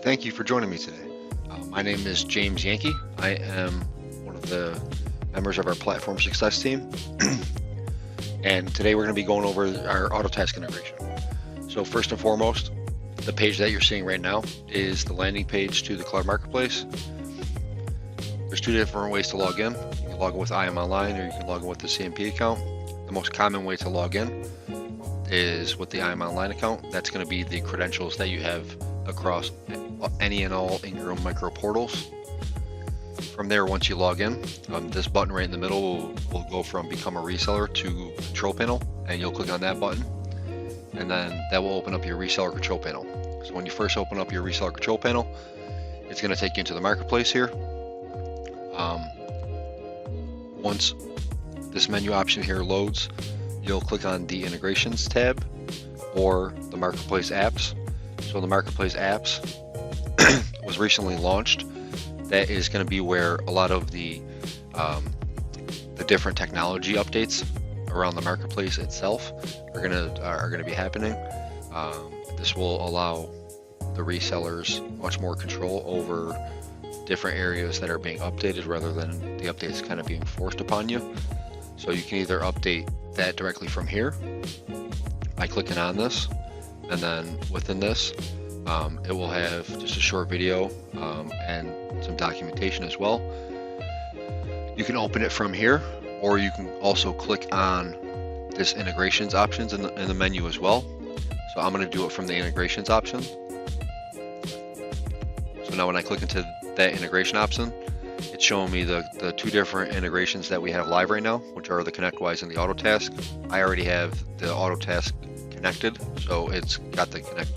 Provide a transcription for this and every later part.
Thank you for joining me today. My name is James Yankee. I am one of the members of our platform success team. And today we're going to be going over our AutoTask integration. So first and foremost, the page that you're seeing right now is the landing page to the Cloud Marketplace. There's two different ways to log in. You can log in with IM Online or you can log in with the CMP account. The most common way to log in is with the IM Online account. That's going to be the credentials that you have across any and all Ingram micro portals. From there, once you log in, this button right in the middle will go from become a reseller to control panel, and you'll click on that button, and then that will open up your reseller control panel. So when you first open up your reseller control panel, it's going to take you into the marketplace here. Once this menu option here loads, you'll click on the integrations tab or the marketplace apps. So the marketplace apps was recently launched. That is going to be where a lot of the different technology updates around the marketplace itself are going to be happening. This will allow the resellers much more control over different areas that are being updated rather than the updates kind of being forced upon you. So you can either update that directly from here by clicking on this, and then within this it will have just a short video and some documentation as well. You can open it from here, or you can also click on this integrations options in the menu as well. So I'm going to do it from the integrations option. So now when I click into that integration option, it's showing me the two different integrations that we have live right now, which are the ConnectWise and the AutoTask. I already have the AutoTask connected, so it's got the Connect.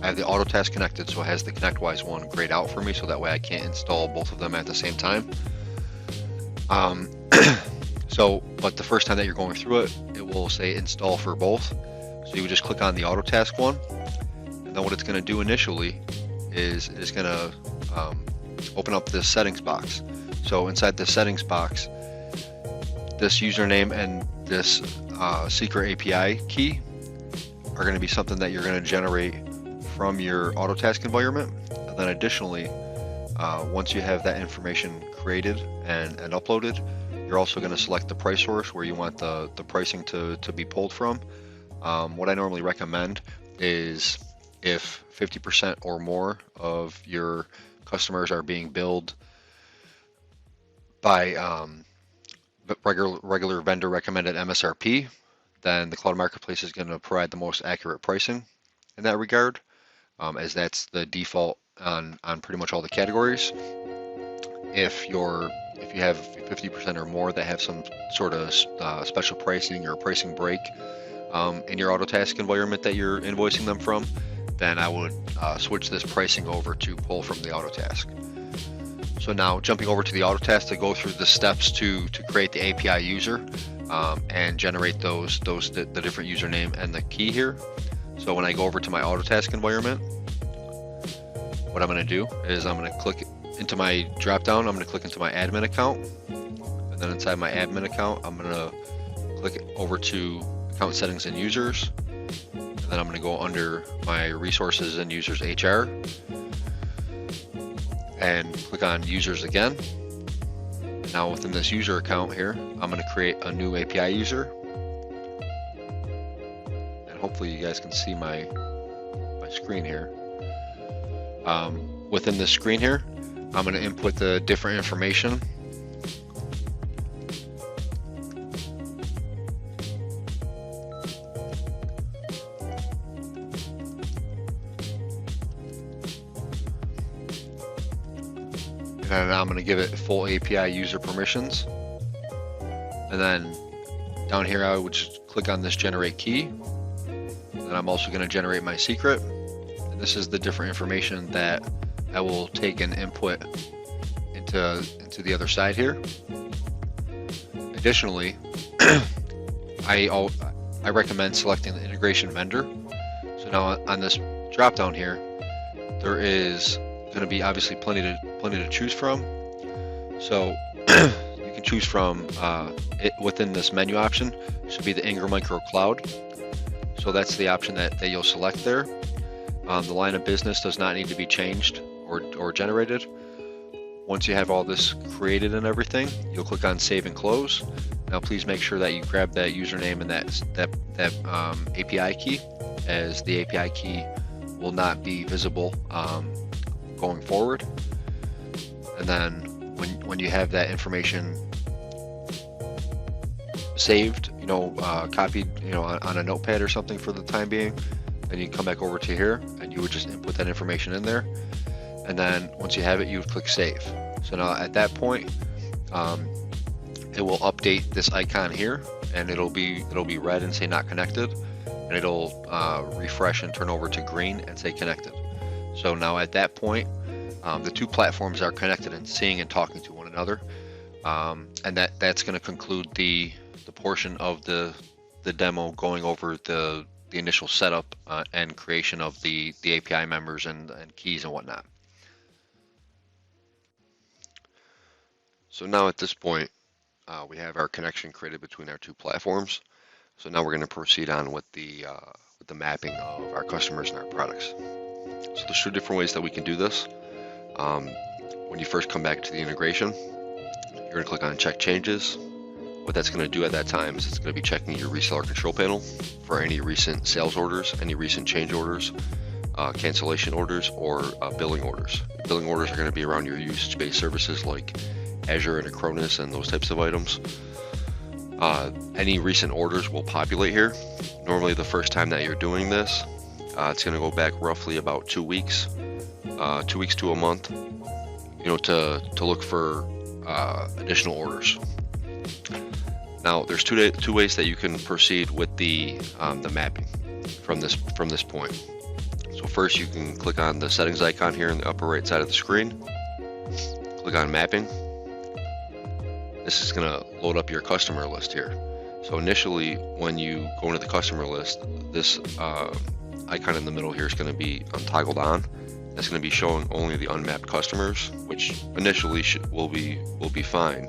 I have the AutoTask connected, so it has the ConnectWise one grayed out for me, so that way I can't install both of them at the same time. But the first time that you're going through it, it will say install for both. So you would just click on the AutoTask one, and then what it's going to do initially is it's going to open up this settings box. So inside the settings box, this username and this secret API key are going to be something that you're going to generate from your AutoTask environment. And then additionally, once you have that information created and uploaded, you're also going to select the price source where you want the pricing to be pulled from. What I normally recommend is if 50% or more of your customers are being billed by regular vendor recommended MSRP, then the Cloud Marketplace is going to provide the most accurate pricing in that regard, as that's the default on pretty much all the categories. If you have 50% or more that have some sort of special pricing or pricing break in your AutoTask environment that you're invoicing them from, then I would switch this pricing over to pull from the AutoTask. So now jumping over to the AutoTask to go through the steps to create the API user and generate the different username and the key here. So when I go over to my AutoTask environment, what I'm going to do is I'm going to click into my drop down. I'm going to click into my admin account, and then inside my admin account, I'm going to click over to account settings and users. And then I'm going to go under my resources and users HR and click on users again. And now within this user account here, I'm going to create a new API user. And hopefully you guys can see my screen here. Within this screen here, I'm going to input the different information. And I'm going to give it full API user permissions. And then down here, I would just click on this generate key. And I'm also going to generate my secret. And this is the different information that I will take and input into the other side here. Additionally, I recommend selecting the integration vendor. So now on this drop down here, there is going to be obviously plenty to choose from. So you can choose from it within this menu option. Should be the Ingram Micro Cloud. So that's the option that you'll select there. The line of business does not need to be changed or generated. Once you have all this created and everything, you'll click on Save and Close. Now please make sure that you grab that username and that API key, as the API key will not be visible going forward. And then when you have that information saved, copied, on a notepad or something for the time being, then you can come back over to here and you would just input that information in there. And then once you have it, you would click Save. So now at that point, it will update this icon here, and it'll be red and say not connected, and it'll refresh and turn over to green and say connected. So now at that point, the two platforms are connected and seeing and talking to one another, and that's going to conclude the portion of the demo going over the initial setup and creation of the API members and keys and whatnot. So now at this point, we have our connection created between our two platforms. So now we're going to proceed on with the mapping of our customers and our products. So there's two different ways that we can do this. When you first come back to the integration, you're going to click on Check Changes. What that's going to do at that time is it's going to be checking your reseller control panel for any recent sales orders, any recent change orders, cancellation orders, or billing orders. Billing orders are going to be around your usage-based services like Azure and Acronis and those types of items. Any recent orders will populate here. Normally the first time that you're doing this, it's going to go back roughly about 2 weeks, 2 weeks to a month, to look for additional orders. Now there's two ways that you can proceed with the mapping from this point. So first you can click on the settings icon here in the upper right side of the screen, click on mapping. This is going to load up your customer list here. So initially, when you go into the customer list, this icon in the middle here is going to be toggled on. That's going to be showing only the unmapped customers, which initially will be fine.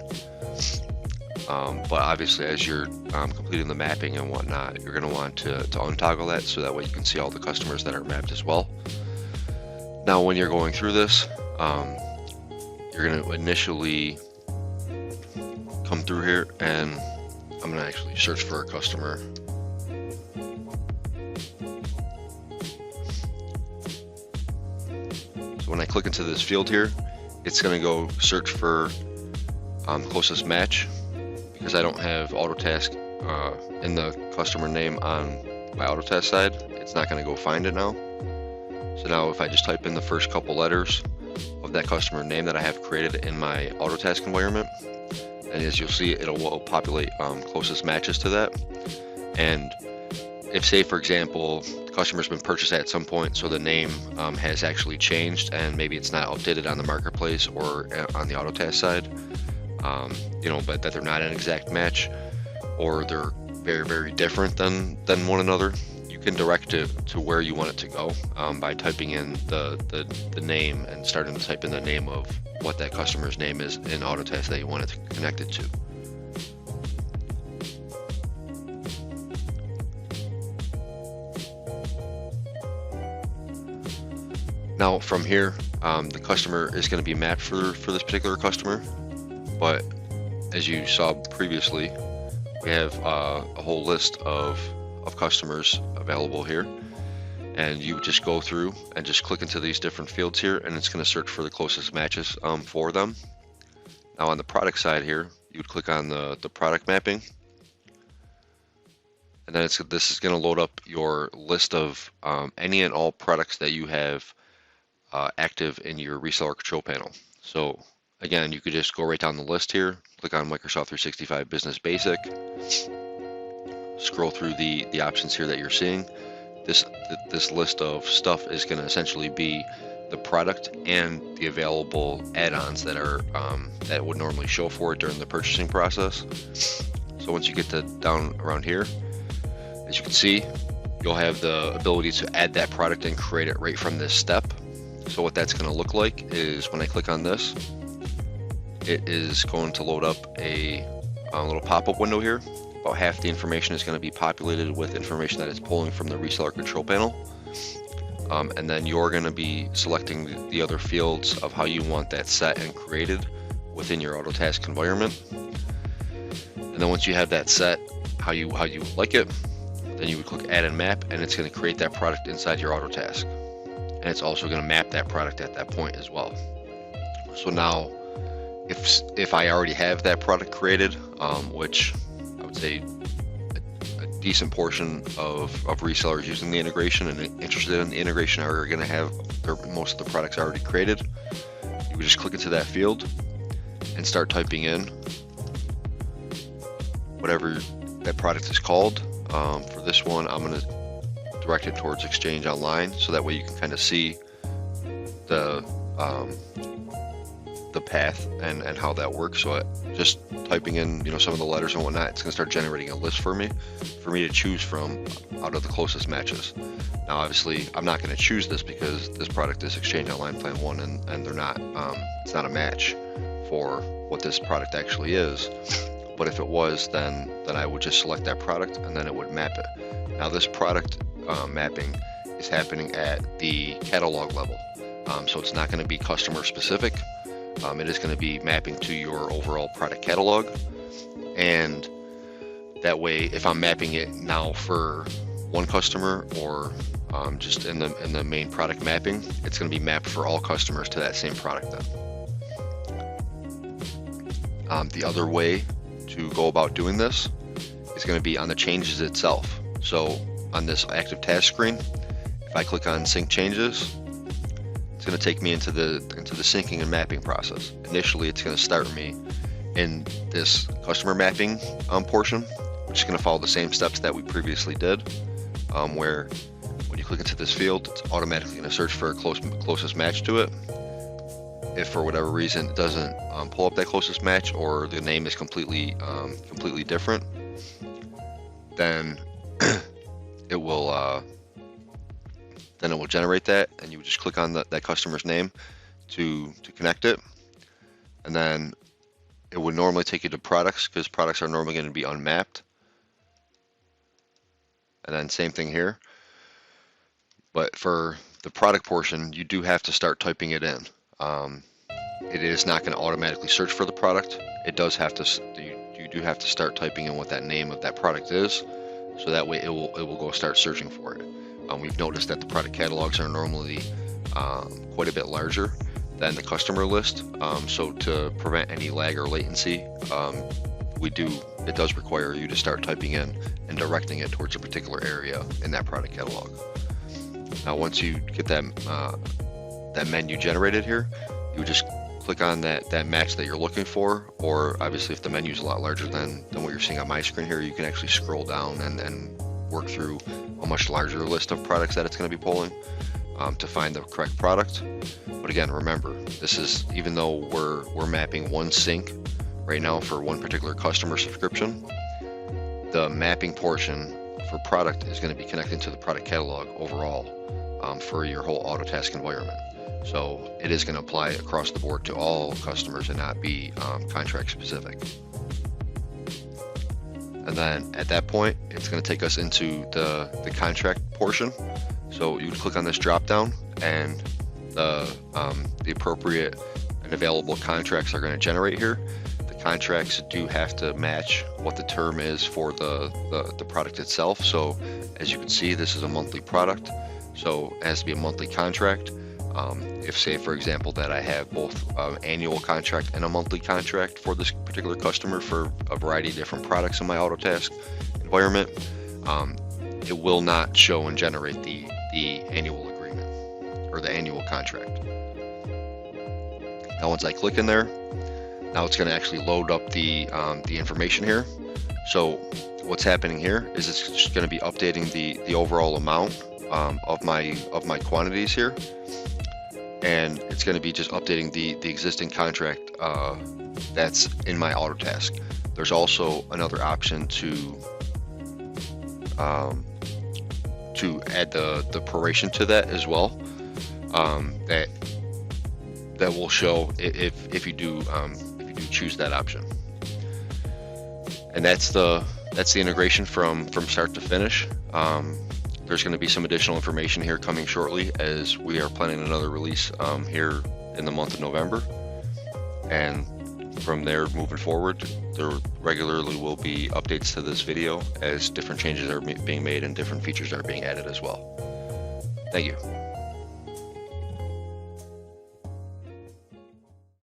But obviously, as you're completing the mapping and whatnot, you're going to want to untoggle that so that way you can see all the customers that are mapped as well. Now, when you're going through this, you're going to initially come through here, and I'm going to actually search for a customer. So when I click into this field here, it's going to go search for closest match. Because I don't have AutoTask in the customer name on my AutoTask side, it's not going to go find it now. So now if I just type in the first couple letters of that customer name that I have created in my AutoTask environment, and as you'll see, it will populate closest matches to that. And if, say, for example, the customer's been purchased at some point, so the name has actually changed and maybe it's not updated on the marketplace or on the AutoTask side, but that they're not an exact match, or they're very, very different than one another, you can direct it to where you want it to go by typing in the name and starting to type in the name of what that customer's name is in AutoTask that you want it to connect it to. Now from here, the customer is going to be mapped for this particular customer, but as you saw previously, we have a whole list of customers available here, and you just go through and just click into these different fields here, and it's going to search for the closest matches for them. Now on the product side here, you would click on the product mapping, and then this is going to load up your list of any and all products that you have active in your reseller control panel. So again, you could just go right down the list here, click on Microsoft 365 Business Basic, scroll through the options here that you're seeing. This list of stuff is going to essentially be the product and the available add-ons that are that would normally show for it during the purchasing process. So once you get to down around here, as you can see, you'll have the ability to add that product and create it right from this step. So what that's going to look like is when I click on this, it is going to load up a little pop-up window here. About half the information is going to be populated with information that it's pulling from the reseller control panel. and then you're going to be selecting the other fields of how you want that set and created within your AutoTask environment. And then once you have that set how you like it, then you would click Add and Map, and it's going to create that product inside your AutoTask. And it's also going to map that product at that point as well. So now, if I already have that product created, which I would say a decent portion of resellers using the integration and interested in the integration are going to have most of the products already created, you would just click into that field and start typing in whatever that product is called. For this one, I'm going to direct it towards Exchange Online, so that way you can kind of see the path and how that works. So just typing in some of the letters and whatnot, it's going to start generating a list for me to choose from out of the closest matches. Now obviously I'm not going to choose this because this product is Exchange Online Plan 1 and they're not it's not a match for what this product actually is. But if it was, then I would just select that product and then it would map it. Now this product mapping is happening at the catalog level, so it's not going to be customer specific. It is going to be mapping to your overall product catalog, and that way if I'm mapping it now for one customer or just in the main product mapping, it's going to be mapped for all customers to that same product then. The other way to go about doing this is going to be on the changes itself. So on this active task screen, if I click on sync changes, it's going to take me into the syncing and mapping process. Initially, it's going to start me in this customer mapping portion, which is going to follow the same steps that we previously did, where when you click into this field, it's automatically going to search for a closest match to it. If for whatever reason it doesn't pull up that closest match, or the name is completely different, then it will generate that, and you would just click on that customer's name to connect it, and then it would normally take you to products, because products are normally going to be unmapped. And then same thing here, but for the product portion, you do have to start typing it in. It is not going to automatically search for the product. It does have to. You do have to start typing in what that name of that product is, so that way it will go start searching for it. We've noticed that the product catalogs are normally quite a bit larger than the customer list. So to prevent any lag or latency, it does require you to start typing in and directing it towards a particular area in that product catalog. Now, once you get that menu generated here, you would just click on that match that you're looking for, or obviously if the menu is a lot larger than what you're seeing on my screen here, you can actually scroll down and work through a much larger list of products that it's going to be pulling to find the correct product. But again, remember, this is, even though we're mapping one sync right now for one particular customer subscription, the mapping portion for product is going to be connected to the product catalog overall for your whole AutoTask environment. So it is going to apply across the board to all customers and not be contract specific. And then at that point, it's going to take us into the contract portion. So you would click on this drop down, and the appropriate and available contracts are going to generate here. The contracts do have to match what the term is for the product itself. So as you can see, this is a monthly product, so it has to be a monthly contract. If, say, for example, that I have both an annual contract and a monthly contract for this particular customer for a variety of different products in my AutoTask environment, it will not show and generate the annual agreement or the annual contract. Now, once I click in there, now it's going to actually load up the information here. So what's happening here is it's just going to be updating the overall amount of my quantities here. And it's going to be just updating the existing contract that's in my AutoTask. There's also another option to add the proration to that as well. That will show if you do choose that option. And that's the integration from start to finish. There's going to be some additional information here coming shortly, as we are planning another release here in the month of November. And from there moving forward, there regularly will be updates to this video as different changes are being made and different features are being added as well. Thank you.